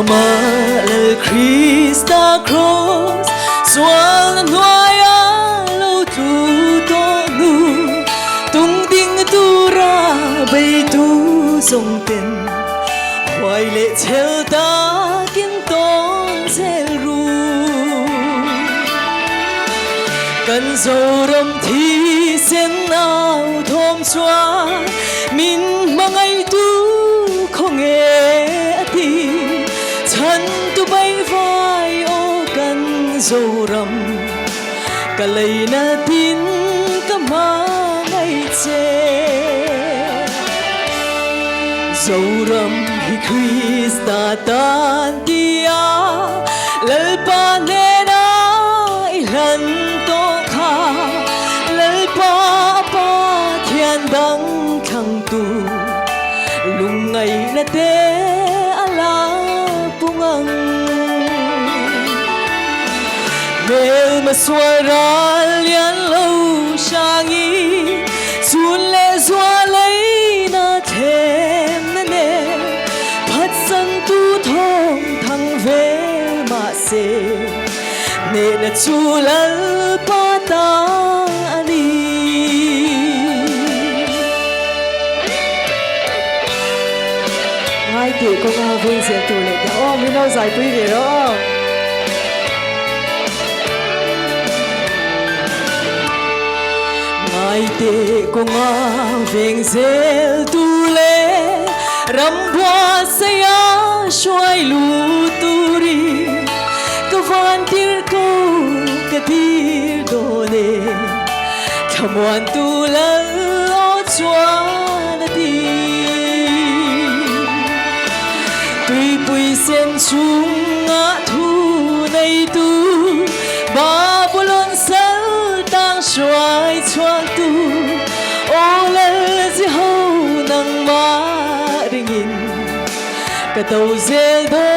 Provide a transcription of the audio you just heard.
Kamal Krista Cross Swal Noya Lo Tu To Nu Tung Ding Tu Ra Bay Tu Song Ten Hoài lệ theo ta Kim Tông Zell Ru Cần dầu râm thi Sen nào thôm xóa Min mang ai tu Không nghe thì Chân tu bay vai ô cần dầu râm Cả lấy na tin Cả mang ai chê Dầu râm hi Krista tan tia Lal pa nè na ilan to kha Lal pa pa thian đăng khang tu Lung ngày na te ala pungang Mel mà xoay ra lian lâu sang y Xuân lệ xoa lấy na thêm na nè Phát sân tu thông thăng về mà xe Nè na chu lal pa ta ani Hai tỷ công an vương sẽ tù lệ Ô, mình đâu giải quý vậy đó Hai tỷ công an vương sẽ tù lệ Râm hoa say á xoay lù tù ri Cơ văn tiết câu cơ tiết đồ nê Cảm hoàn tù lỡ ô chua na ti Tuy bùi sen chung ngã thu này tu Ba bố lôn sẵn tăng xoay choang tu Ô lỡ dì hâu nâng má đình nhìn Cả tàu dê đô